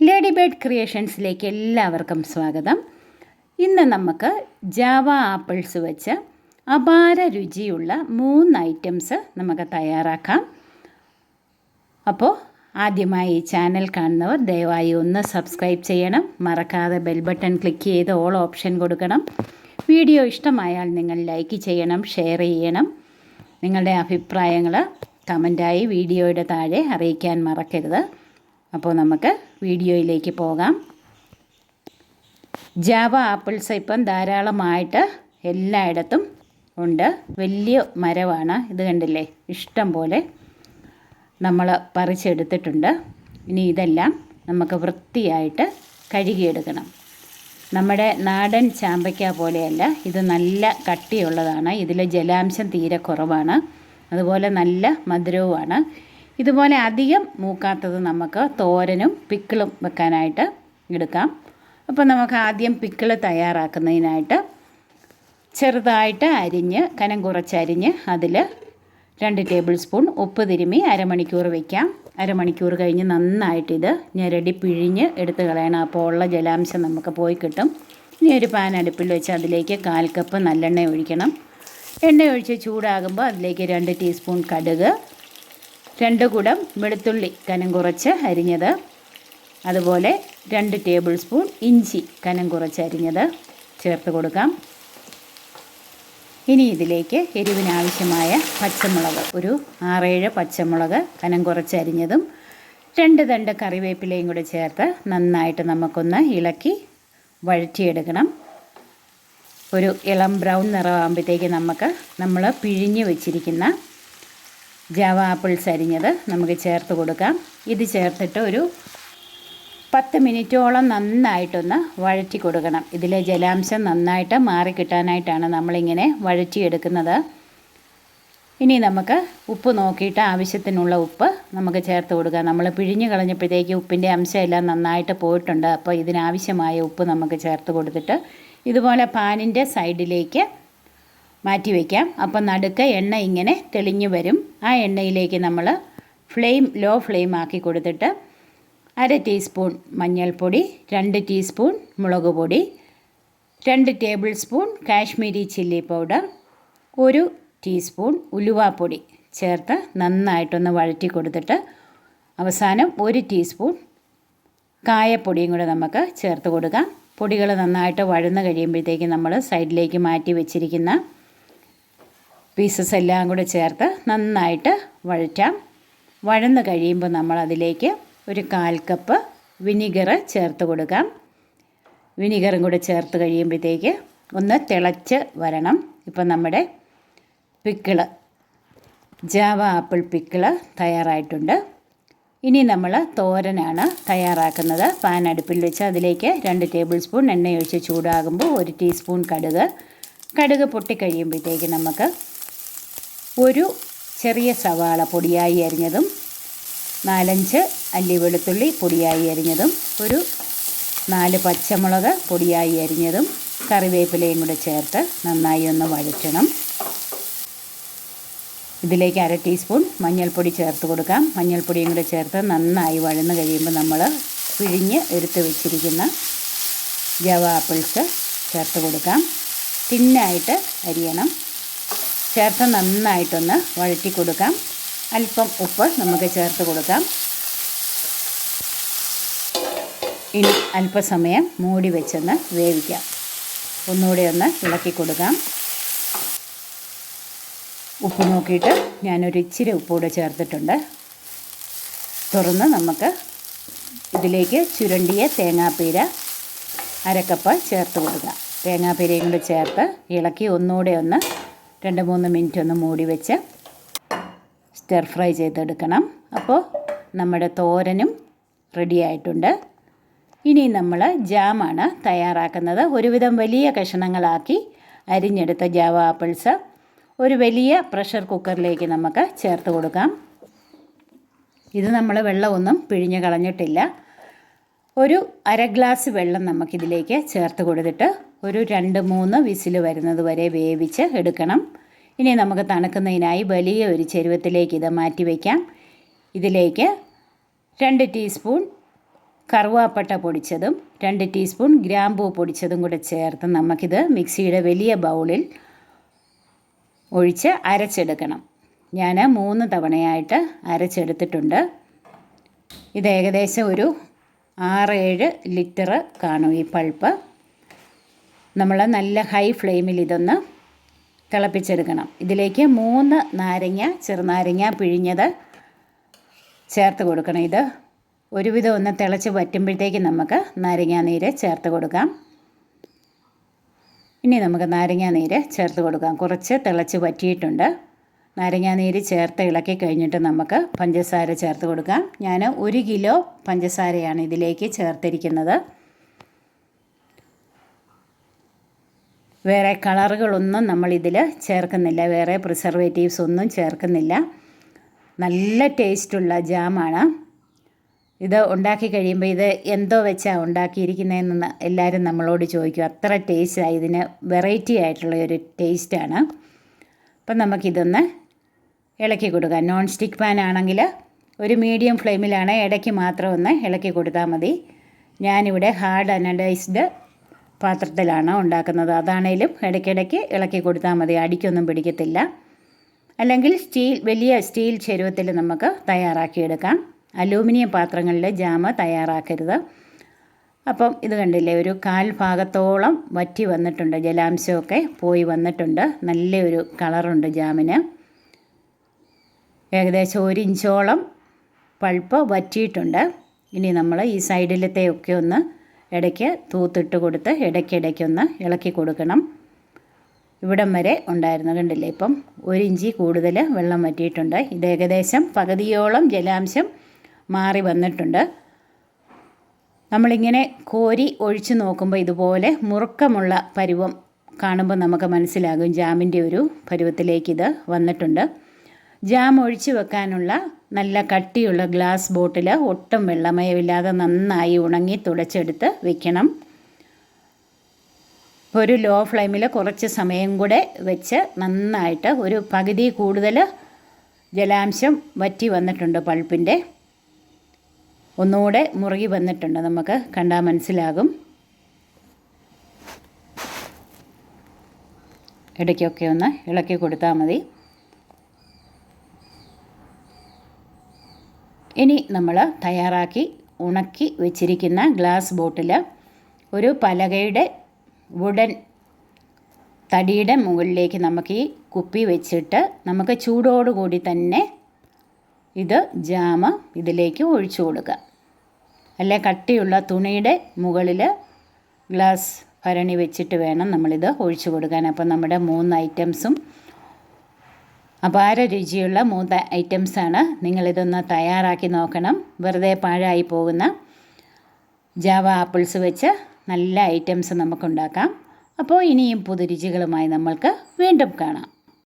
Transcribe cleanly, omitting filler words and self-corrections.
Lady bird ക്രിയേഷൻസിലേക്ക് എല്ലാവർക്കും സ്വാഗതം. ഇന്ന് നമുക്ക് ജാവ ആപ്പിൾസ് വെച്ച് അപാര രുചിയുള്ള 3 ഐറ്റംസ് നമുക്ക് തയ്യാറാക്കാം. അപ്പോൾ ആദ്യമായി ഈ ചാനൽ കാണുന്നവർ ദയവായി ഒന്ന് സബ്സ്ക്രൈബ് ചെയ്യണം. മറക്കാതെ ബെൽ ബട്ടൺ ക്ലിക്ക് ചെയ്ത് ഓൾ ഓപ്ഷൻ കൊടുക്കണം. വീഡിയോ ഇഷ്ടമായാൽ നിങ്ങൾ ലൈക്ക് ചെയ്യണം, ഷെയർ ചെയ്യണം. നിങ്ങളുടെ അഭിപ്രായങ്ങൾ കമൻറ്റായി വീഡിയോയുടെ താഴെ അറിയിക്കാൻ മറക്കരുത്. അപ്പോൾ നമുക്ക് വീഡിയോയിലേക്ക് പോകാം. ജാവ ആപ്പിൾസ് ഇപ്പം ധാരാളമായിട്ട് എല്ലായിടത്തും ഉണ്ട്. വലിയ മരമാണ്, ഇത് കണ്ടില്ലേ, ഇഷ്ടം പോലെ നമ്മൾ പറിച്ചെടുത്തിട്ടുണ്ട്. ഇനി ഇതെല്ലാം നമുക്ക് വൃത്തിയായിട്ട് കഴുകിയെടുക്കണം. നമ്മുടെ നാടൻ ചാമ്പയ്ക്ക പോലെയല്ല, ഇത് നല്ല കട്ടിയുള്ളതാണ്. ഇതിൽ ജലാംശം തീരെ കുറവാണ്, അതുപോലെ നല്ല മധുരവുമാണ്. ഇതുപോലെ അധികം മൂക്കാത്തത് നമുക്ക് തോരനും പിക്കിളും വെക്കാനായിട്ട് എടുക്കാം. അപ്പോൾ നമുക്ക് ആദ്യം പിക്കിള് തയ്യാറാക്കുന്നതിനായിട്ട് ചെറുതായിട്ട് അരിഞ്ഞ് കനം കുറച്ചരിഞ്ഞ് അതിൽ 2 ടേബിൾ സ്പൂൺ ഉപ്പ് തിരുമ്മി അരമണിക്കൂർ വയ്ക്കാം. അരമണിക്കൂർ കഴിഞ്ഞ് നന്നായിട്ടിത് ഞെരടി പിഴിഞ്ഞ് എടുത്ത് കളയണം. അപ്പോൾ ഉള്ള ജലാംശം നമുക്ക് പോയി കിട്ടും. ഇനി ഒരു പാൻ അടുപ്പിൽ വെച്ച് അതിലേക്ക് 1/4 കപ്പ് നല്ലെണ്ണ ഒഴിക്കണം. എണ്ണ ഒഴിച്ച് ചൂടാകുമ്പോൾ അതിലേക്ക് 2 ടീസ്പൂൺ കടുക്, 2 കുടം വെളുത്തുള്ളി കനം കുറച്ച് അരിഞ്ഞത്, അതുപോലെ 2 ടേബിൾ സ്പൂൺ ഇഞ്ചി കനം കുറച്ച് അരിഞ്ഞത് ചേർത്ത് കൊടുക്കാം. ഇനി ഇതിലേക്ക് എരിവിനാവശ്യമായ പച്ചമുളക്, ഒരു 6-7 പച്ചമുളക് കനം കുറച്ച് അരിഞ്ഞതും 2 തണ്ട് കറിവേപ്പിലയും കൂടെ ചേർത്ത് നന്നായിട്ട് നമുക്കൊന്ന് ഇളക്കി വഴറ്റിയെടുക്കണം. ഒരു ഇളം ബ്രൗൺ നിറമാകുമ്പോഴത്തേക്ക് നമ്മൾ പിഴിഞ്ഞ് വെച്ചിരിക്കുന്ന ജാവ ആപ്പിൾസ് അരിഞ്ഞത് നമുക്ക് ചേർത്ത് കൊടുക്കാം. ഇത് ചേർത്തിട്ട് ഒരു 10 മിനിറ്റോളം നന്നായിട്ടൊന്ന് വഴറ്റി കൊടുക്കണം. ഇതിലെ ജലാംശം നന്നായിട്ട് മാറിക്കിട്ടാനായിട്ടാണ് നമ്മളിങ്ങനെ വഴറ്റിയെടുക്കുന്നത്. ഇനി നമുക്ക് ഉപ്പ് നോക്കിയിട്ട് ആവശ്യത്തിനുള്ള ഉപ്പ് നമുക്ക് ചേർത്ത് കൊടുക്കാം. നമ്മൾ പിഴിഞ്ഞ് കളഞ്ഞപ്പോഴത്തേക്ക് ഉപ്പിൻ്റെ അംശമെല്ലാം നന്നായിട്ട് പോയിട്ടുണ്ട്. അപ്പോൾ ഇതിനാവശ്യമായ ഉപ്പ് നമുക്ക് ചേർത്ത് കൊടുത്തിട്ട് ഇതുപോലെ പാനിൻ്റെ സൈഡിലേക്ക് മാറ്റി വയ്ക്കാം. അപ്പം നടുക്ക് എണ്ണ ഇങ്ങനെ തെളിഞ്ഞു വരും. ആ എണ്ണയിലേക്ക് നമ്മൾ ലോ ഫ്ലെയിം ആക്കി കൊടുത്തിട്ട് 1/2 ടീസ്പൂൺ മഞ്ഞൾപ്പൊടി, 2 ടീസ്പൂൺ മുളക് പൊടി, 2 tablespoon Kashmiri chilli powder, 1 teaspoon ഉലുവാപ്പൊടി ചേർത്ത് നന്നായിട്ടൊന്ന് വഴറ്റി കൊടുത്തിട്ട് അവസാനം 1 ടീസ്പൂൺ കായപ്പൊടിയും കൂടെ നമുക്ക് ചേർത്ത് കൊടുക്കാം. പൊടികൾ നന്നായിട്ട് വഴന്ന് കഴിയുമ്പോഴത്തേക്ക് നമ്മൾ സൈഡിലേക്ക് മാറ്റി വെച്ചിരിക്കുന്ന പീസസ് എല്ലാം കൂടെ ചേർത്ത് നന്നായിട്ട് വഴറ്റാം. വഴന്ന് കഴിയുമ്പോൾ നമ്മൾ അതിലേക്ക് ഒരു 1/4 കപ്പ് വിനിഗർ ചേർത്ത് കൊടുക്കാം. വിനിഗറും കൂടെ ചേർത്ത് കഴിയുമ്പോഴത്തേക്ക് ഒന്ന് തിളച്ച് വരണം. ഇപ്പം നമ്മുടെ പിക്കിള്, ജാവ ആപ്പിൾ പിക്കിള് തയ്യാറായിട്ടുണ്ട്. ഇനി നമ്മൾ തോരനാണ് തയ്യാറാക്കുന്നത്. പാൻ അടുപ്പിൽ വെച്ച് അതിലേക്ക് 2 ടേബിൾ സ്പൂൺ എണ്ണ ഒഴിച്ച് ചൂടാകുമ്പോൾ 1 ടീസ്പൂൺ കടുക് പൊട്ടിക്കഴിയുമ്പോഴത്തേക്ക് നമുക്ക് ഒരു ചെറിയ സവാള പൊടിയായി അരിഞ്ഞതും 4-5 അല്ലി വെളുത്തുള്ളി പൊടിയായി അരിഞ്ഞതും, ഒരു 4 പച്ചമുളക് പൊടിയായി അരിഞ്ഞതും കറിവേപ്പിലയും കൂടെ ചേർത്ത് നന്നായി ഒന്ന് വഴറ്റണം. ഇതിലേക്ക് 1/2 ടീസ്പൂൺ മഞ്ഞൾപ്പൊടി ചേർത്ത് കൊടുക്കാം. മഞ്ഞൾപ്പൊടിയും കൂടെ ചേർത്ത് നന്നായി വഴന്ന് കഴിയുമ്പോൾ നമ്മൾ പിഴിഞ്ഞ് എടുത്ത് വെച്ചിരിക്കുന്ന ജാവ ആപ്പിൾസ് ചേർത്ത് കൊടുക്കാം. തിന്നായിട്ട് അരിയണം. ചേർത്ത് നന്നായിട്ടൊന്ന് വഴറ്റി കൊടുക്കാം. അല്പം ഉപ്പ് നമുക്ക് ചേർത്ത് കൊടുക്കാം. ഇനി അല്പസമയം മൂടി വെച്ചൊന്ന് വേവിക്കാം. ഒന്നുകൂടെ ഒന്ന് ഇളക്കി കൊടുക്കാം. ഉപ്പ് നോക്കിയിട്ട് ഞാനൊരു ഇച്ചിരി ഉപ്പുകൂടെ ചേർത്തിട്ടുണ്ട്. തുറന്ന് നമുക്ക് ഇതിലേക്ക് ചുരണ്ടിയ തേങ്ങാപ്പീര 1/2 കപ്പ് ചേർത്ത് കൊടുക്കാം. തേങ്ങാപ്പീരയും കൂടെ ചേർത്ത് ഇളക്കി ഒന്നുകൂടെ ഒന്ന് 2-3 മിനിറ്റ് ഒന്ന് മൂടി വെച്ച് സ്റ്റിർ ഫ്രൈ ചെയ്തെടുക്കണം. അപ്പോൾ നമ്മുടെ തോരനും റെഡി ആയിട്ടുണ്ട്. ഇനി നമ്മൾ ജാമാണ് തയ്യാറാക്കുന്നത്. ഒരുവിധം വലിയ കഷണങ്ങളാക്കി അരിഞ്ഞെടുത്ത ജാവ ആപ്പിൾസ് ഒരു വലിയ പ്രഷർ കുക്കറിലേക്ക് നമുക്ക് ചേർത്ത് കൊടുക്കാം. ഇത് നമ്മൾ വെള്ളമൊന്നും പിഴിഞ്ഞ് കളഞ്ഞിട്ടില്ല. ഒരു 1/2 ഗ്ലാസ് വെള്ളം നമുക്കിതിലേക്ക് ചേർത്ത് കൊടുത്തിട്ട് ഒരു 2-3 വിസിൽ വരുന്നത് വരെ വേവിച്ച് എടുക്കണം. ഇനി നമുക്ക് തണുക്കുന്നതിനായി വലിയ ഒരു ചെരുവത്തിലേക്ക് ഇത് മാറ്റി വയ്ക്കാം. ഇതിലേക്ക് 2 ടീസ്പൂൺ കറുവാപ്പട്ട പൊടിച്ചതും 2 ടീസ്പൂൺ ഗ്രാമ്പൂ പൊടിച്ചതും കൂടെ ചേർത്ത് നമുക്കിത് മിക്സിയുടെ വലിയ ബൗളിൽ ഒഴിച്ച് അരച്ചെടുക്കണം. ഞാൻ 3 തവണയായിട്ട് അരച്ചെടുത്തിട്ടുണ്ട്. ഇത് ഏകദേശം ഒരു 6-7 ലിറ്റർ കാണും ഈ പൾപ്പ്. നമ്മൾ നല്ല ഹൈ ഫ്ലെയിമിൽ ഇതൊന്ന് തിളപ്പിച്ചെടുക്കണം. ഇതിലേക്ക് 3 നാരങ്ങ, ചെറുനാരങ്ങ പിഴിഞ്ഞത് ചേർത്ത് കൊടുക്കണം. ഇത് ഒരുവിധം ഒന്ന് തിളച്ച് വറ്റുമ്പോഴത്തേക്ക് നമുക്ക് നാരങ്ങാനീര് ചേർത്ത് കൊടുക്കാം. ഇനി നമുക്ക് നാരങ്ങാനീര് ചേർത്ത് കൊടുക്കാം. കുറച്ച് തിളച്ച് വറ്റിയിട്ടുണ്ട്. നാരങ്ങാനീര് ചേർത്ത് ഇളക്കി കഴിഞ്ഞിട്ട് നമുക്ക് പഞ്ചസാര ചേർത്ത് കൊടുക്കാം. ഞാൻ 1 കിലോ പഞ്ചസാരയാണ് ഇതിലേക്ക് ചേർത്തിരിക്കുന്നത്. വേറെ കളറുകളൊന്നും നമ്മളിതിൽ ചേർക്കുന്നില്ല, വേറെ പ്രിസർവേറ്റീവ്സ് ഒന്നും ചേർക്കുന്നില്ല. നല്ല ടേസ്റ്റുള്ള ജാമാണ്. ഇത് ഉണ്ടാക്കി കഴിയുമ്പോൾ ഇത് എന്തോ വെച്ചാണ് ഉണ്ടാക്കിയിരിക്കുന്നതെന്ന് എല്ലാവരും നമ്മളോട് ചോദിക്കും. അത്ര ടേസ്റ്റാണ്, ഇതിന് വെറൈറ്റി ആയിട്ടുള്ള ഒരു ടേസ്റ്റാണ്. അപ്പം നമുക്കിതൊന്ന് ഇളക്കി കൊടുക്കാം. നോൺ സ്റ്റിക്ക് പാൻ ആണെങ്കിൽ ഒരു മീഡിയം ഫ്ലെയിമിലാണ്, ഇടയ്ക്ക് മാത്രം ഒന്ന് ഇളക്കി കൊടുത്താൽ മതി. ഞാനിവിടെ ഹാർഡ് അനഡൈസ്ഡ് പാത്രത്തിലാണ് ഉണ്ടാക്കുന്നത്. അതാണേലും ഇടയ്ക്കിടയ്ക്ക് ഇളക്കി കൊടുത്താൽ മതി, അടിക്കൊന്നും പിടിക്കത്തില്ല. അല്ലെങ്കിൽ വലിയ സ്റ്റീൽ ചെരുവത്തിൽ നമുക്ക് തയ്യാറാക്കിയെടുക്കാം. അലൂമിനിയം പാത്രങ്ങളിൽ ജാമ് തയ്യാറാക്കരുത്. അപ്പം ഇത് കണ്ടില്ലേ, ഒരു 1/4 ഭാഗത്തോളം വറ്റി വന്നിട്ടുണ്ട്, ജലാംശമൊക്കെ പോയി വന്നിട്ടുണ്ട്. നല്ലൊരു കളറുണ്ട് ജാമിന്. ഏകദേശം 1 ഇഞ്ചോളം പൾപ്പ് വറ്റിയിട്ടുണ്ട്. ഇനി നമ്മൾ ഈ സൈഡിലത്തെയൊക്കെ ഒന്ന് ഇടയ്ക്ക് തൂത്തിട്ട് കൊടുത്ത് ഇടയ്ക്കിടയ്ക്കൊന്ന് ഇളക്കി കൊടുക്കണം. ഇവിടം വരെ ഉണ്ടായിരുന്നു, കണ്ടില്ലേ. ഇപ്പം 1 ഇഞ്ച് കൂടുതൽ വെള്ളം വറ്റിയിട്ടുണ്ട്. ഇത് ഏകദേശം പകുതിയോളം ജലാംശം മാറി വന്നിട്ടുണ്ട്. നമ്മളിങ്ങനെ കോരി ഒഴിച്ച് നോക്കുമ്പോൾ ഇതുപോലെ മുറുക്കമുള്ള പരുവം കാണുമ്പോൾ നമുക്ക് മനസ്സിലാകും ജാമിൻ്റെ ഒരു പരുവത്തിലേക്ക് ഇത് വന്നിട്ടുണ്ട്. ജാം ഒഴിച്ച് വെക്കാനുള്ള നല്ല കട്ടിയുള്ള ഗ്ലാസ് ബോട്ടിൽ ഒട്ടും വെള്ളമയമില്ലാതെ നന്നായി ഉണങ്ങി തുടച്ചെടുത്ത് വെക്കണം. ഒരു ലോ ഫ്ലെയിമിൽ കുറച്ച് സമയം കൂടെ വെച്ച് നന്നായിട്ട് ഒരു പകുതി കൂടുതൽ ജലാംശം വറ്റി വന്നിട്ടുണ്ട്. പൾപ്പിൻ്റെ ഒന്നുകൂടെ മുറുകി വന്നിട്ടുണ്ട്, നമുക്ക് കണ്ടാൽ മനസ്സിലാകും. ഇടയ്ക്കൊക്കെ ഒന്ന് ഇളക്കി കൊടുത്താൽ മതി. ഇനി നമ്മൾ തയ്യാറാക്കി ഉണക്കി വെച്ചിരിക്കുന്ന ഗ്ലാസ് ബോട്ടിൽ ഒരു പലകയുടെ വുഡൻ തടിയുടെ മുകളിലേക്ക് നമുക്ക് ഈ കുപ്പി വെച്ചിട്ട് നമുക്ക് ചൂടോടുകൂടി തന്നെ ഇത് ജാമ് ഇതിലേക്ക് ഒഴിച്ചു കൊടുക്കുക. അല്ലെ കട്ടിയുള്ള തുണിയുടെ മുകളിൽ ഗ്ലാസ് ഭരണി വെച്ചിട്ട് വേണം നമ്മളിത് ഒഴിച്ചു കൊടുക്കാൻ. അപ്പം നമ്മുടെ 3 ഐറ്റംസും അപാര രുചിയുള്ള 3 ഐറ്റംസാണ്. നിങ്ങളിതൊന്ന് തയ്യാറാക്കി നോക്കണം. വെറുതെ പാഴായി പോകുന്ന ജാവ ആപ്പിൾസ് വെച്ച് നല്ല ഐറ്റംസ് നമുക്കുണ്ടാക്കാം. അപ്പോൾ ഇനിയും പുതുരുചികളുമായി നമ്മൾക്ക് വീണ്ടും കാണാം.